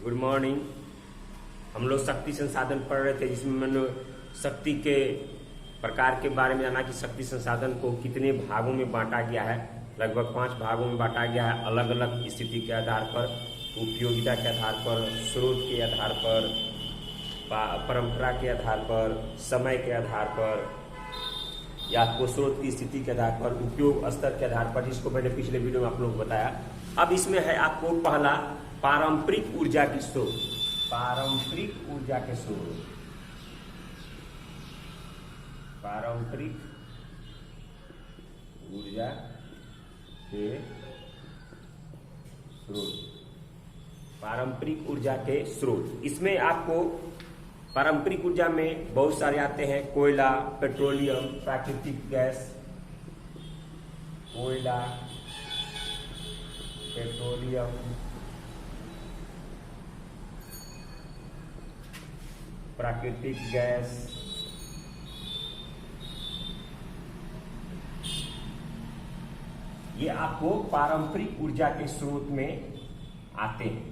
Good morning. हम लोग शक्ति संसाधन पढ़ रहे थे, जिसमें मैंने शक्ति के प्रकार के बारे में जाना कि शक्ति संसाधन को कितने भागों में बांटा गया है। लगभग 5 भागों में बांटा गया है, अलग अलग स्थिति के आधार पर, उपयोगिता के आधार पर, स्रोत के आधार पर, परंपरा के आधार पर, समय के आधार पर, या आपको स्रोत की स्थिति के आधार पर, उपयोग स्तर के आधार पर, जिसको मैंने पिछले वीडियो में आप लोगों को बताया। अब इसमें है आपको पहला पारंपरिक ऊर्जा की स्रोत। पारंपरिक ऊर्जा के स्रोत, पारंपरिक ऊर्जा के स्रोत, पारंपरिक ऊर्जा के स्रोत। इसमें आपको पारंपरिक ऊर्जा में बहुत सारे आते हैं, कोयला, पेट्रोलियम, प्राकृतिक गैस, कोयला, पेट्रोलियम, प्राकृतिक गैस, ये आपको पारंपरिक ऊर्जा के स्रोत में आते हैं,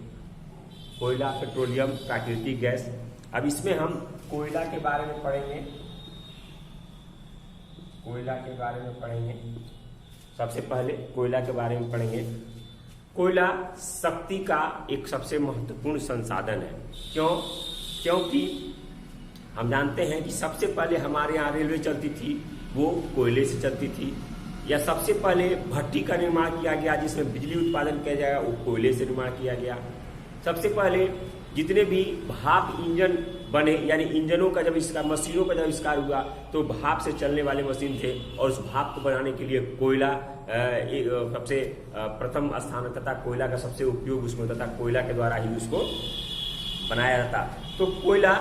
कोयला, पेट्रोलियम, प्राकृतिक गैस। अब इसमें हम कोयला के बारे में पढ़ेंगे, कोयला के बारे में पढ़ेंगे। सबसे पहले कोयला के बारे में पढ़ेंगे। कोयला शक्ति का एक सबसे महत्वपूर्ण संसाधन है। क्योंकि हम जानते हैं कि सबसे पहले हमारे यहाँ रेलवे चलती थी वो कोयले से चलती थी, या सबसे पहले भट्टी का निर्माण किया गया जिसमें बिजली उत्पादन किया जाएगा, वो कोयले से निर्माण किया गया। सबसे पहले जितने भी भाप इंजन बने, यानी इंजनों का जब इसका, मशीनों का जब आविष्कार हुआ तो भाप से चलने वाले मशीन थे, और उस भाप को बनाने के लिए कोयला सबसे प्रथम स्थान तथा कोयला का सबसे उपयोग उसमें होता था, कोयला के द्वारा ही उसको बनाया जाता। तो कोयला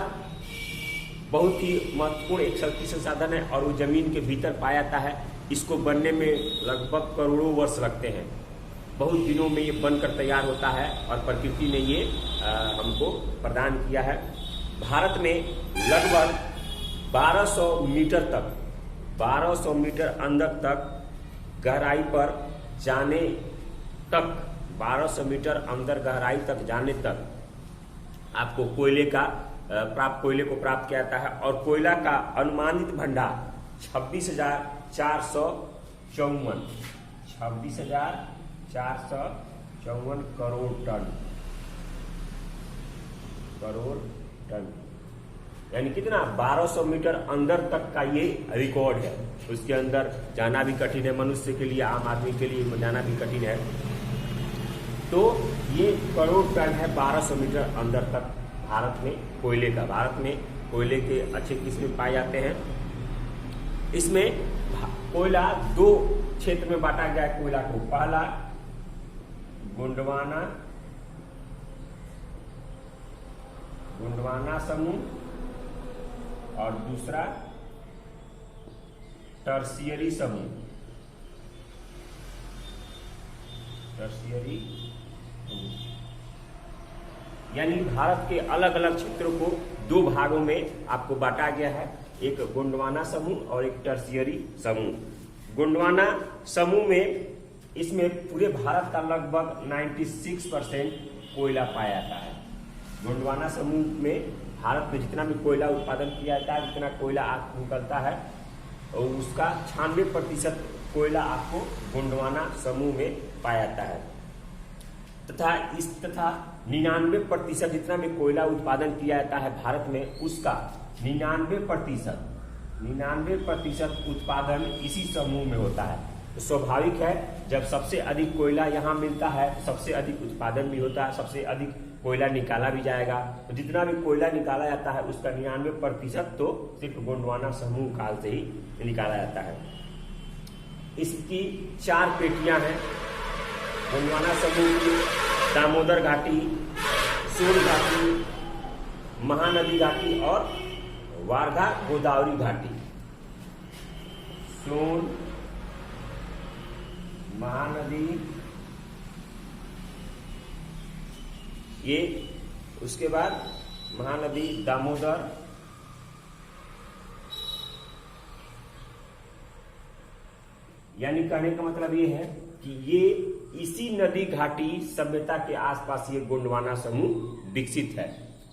बहुत ही महत्वपूर्ण एक शक्ति संसाधन है, और वो जमीन के भीतर पाया जाता है। इसको बनने में लगभग करोड़ों वर्ष लगते हैं, बहुत दिनों में ये बनकर तैयार होता है, और प्रकृति ने ये हमको प्रदान किया है। भारत में लगभग 1200 मीटर तक, 1200 मीटर अंदर तक गहराई पर जाने तक, 1200 मीटर अंदर गहराई तक जाने तक आपको कोयले को प्राप्त किया जाता है। और कोयला का अनुमानित भंडार 26,454 करोड़ टन, यानी कितना, 1200 मीटर अंदर तक का ये रिकॉर्ड है। उसके अंदर जाना भी कठिन है, मनुष्य के लिए, आम आदमी के लिए जाना भी कठिन है। तो ये करोड़ टन है 1200 मीटर अंदर तक भारत में कोयले का। भारत में कोयले के अच्छे किस्म पाए जाते हैं। इसमें कोयला 2 क्षेत्र में बांटा गया है कोयला को। पहला गोंडवाना समूह, और दूसरा टर्शियरी समूह। टर्शियरी यानी भारत के अलग अलग क्षेत्रों को 2 भागों में आपको बांटा गया है, एक गोंडवाना समूह और एक टर्शियरी समूह। गोंडवाना समूह में इसमें पूरे भारत का लगभग 96% कोयला पाया जाता है। गोंडवाना समूह में भारत में जितना भी कोयला उत्पादन किया जाता है, जितना कोयला निकलता है, और उसका 96% कोयला आपको गोंडवाना समूह में पाया जाता है। तथा 99% जितना भी कोयला उत्पादन किया जाता है भारत में, उसका 99% उत्पादन इसी समूह में होता है। तो स्वाभाविक है, जब सबसे अधिक कोयला यहाँ मिलता है, सबसे अधिक उत्पादन भी होता है, सबसे अधिक कोयला निकाला भी जाएगा। तो जितना भी कोयला निकाला जाता है उसका 99% तो सिर्फ गोंडवाना समूह काल से ही निकाला जाता है। इसकी 4 पेटियां हैं गोंडवाना समूह की: दामोदर घाटी, सोन घाटी, महानदी घाटी और वारधा गोदावरी घाटी। सोन, महानदी, ये उसके बाद महानदी, दामोदर, यानी कहने का मतलब ये है कि ये इसी नदी घाटी सभ्यता के आसपास ये गोंडवाना समूह विकसित है।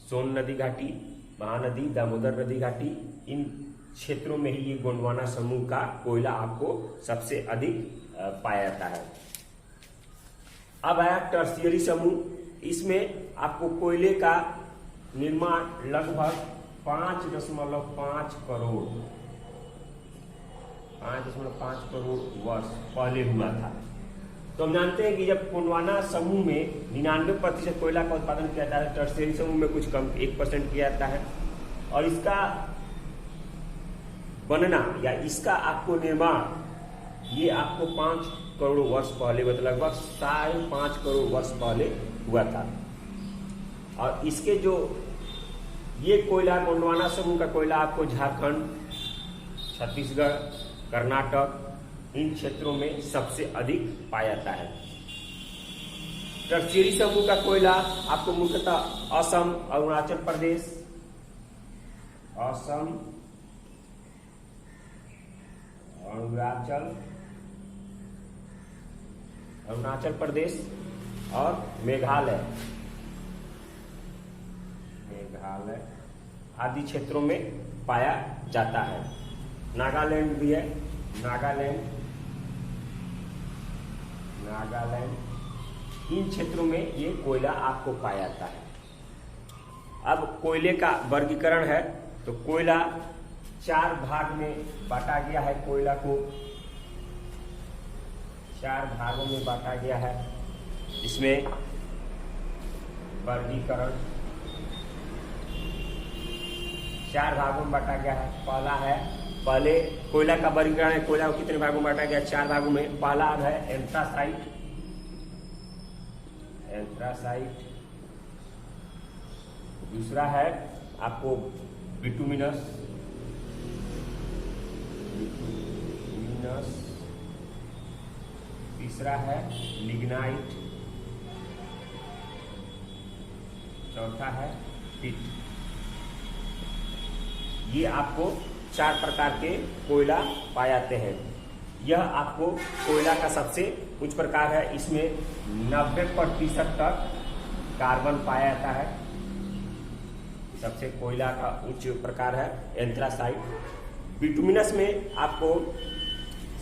सोन नदी घाटी, महानदी, दामोदर नदी घाटी, इन क्षेत्रों में ही ये गोंडवाना समूह का कोयला आपको सबसे अधिक पाया जाता है। अब आया टर्शियरी समूह। इसमें आपको कोयले का निर्माण लगभग 5.5 करोड़ 5.5 करोड़ वर्ष पहले हुआ था। तो हम जानते हैं कि जब गोंडवाना समूह में 99% कोयला का उत्पादन किया जाता है, टर्शियरी समूह में कुछ कम 1% किया जाता है। और इसका बनना या इसका आपको निर्माण ये आपको 5 करोड़ वर्ष पहले, मतलब लगभग 5.5 करोड़ वर्ष पहले हुआ था। और इसके जो ये कोयला, गोंडवाना समूह का कोयला आपको झारखंड, छत्तीसगढ़, कर्नाटक, इन क्षेत्रों में सबसे अधिक पाया जाता है। टर्शियरी समूह का कोयला आपको मुख्यतः असम, अरुणाचल प्रदेश, अरुणाचल प्रदेश और मेघालय आदि क्षेत्रों में पाया जाता है। नागालैंड भी है, नागालैंड इन क्षेत्रों में ये कोयला आपको पाया जाता है। अब कोयले का वर्गीकरण है, तो कोयला 4 भाग में बांटा गया है। कोयला को 4 भागों में बांटा गया है। इसमें वर्गीकरण 4 भागों में बांटा गया है। पहले कोयला का वर्गीकरण है। कोयला को कितने भागों में बांटा गया? 4 भागों में। पहला है एंथ्रासाइट। दूसरा है आपको बिटुमिनस। तीसरा है लिग्नाइट। चौथा है पिट। ये आपको 4 प्रकार के कोयला पाए जाते हैं। यह आपको कोयला का सबसे उच्च प्रकार है। इसमें 90% तक कार्बन पाया जाता है। सबसे कोयला का उच्च प्रकार है एंथ्रासाइट। बिटुमिनस में आपको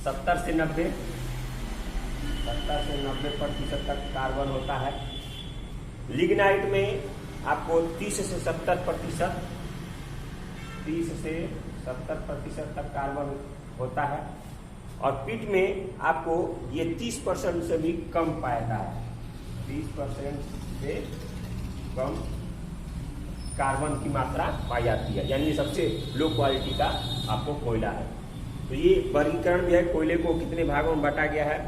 70 से 90% तक कार्बन होता है। लिग्नाइट में आपको 30 से 70% तक कार्बन होता है। और पिट में आपको ये 30% से भी कम पाया जाता है। 30% से कम कार्बन की मात्रा पाई जाती है, यानी ये सबसे लो क्वालिटी का आपको कोयला है। तो ये वर्गीकरण भी है। कोयले को कितने भागों में बांटा गया है?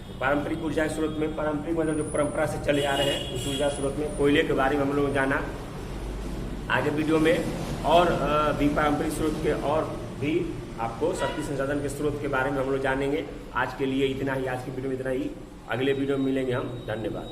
तो पारंपरिक ऊर्जा स्रोत में, पारंपरिक मतलब जो परंपरा से चले आ रहे हैं उस ऊर्जा स्रोत में कोयले के बारे में हम लोग जाना। आगे वीडियो में और भी पारंपरिक स्रोत के और भी आपको शक्ति संसाधन के स्रोत के बारे में हम लोग जानेंगे। आज के लिए इतना ही, आज की वीडियो में इतना ही। अगले वीडियो में मिलेंगे हम। धन्यवाद।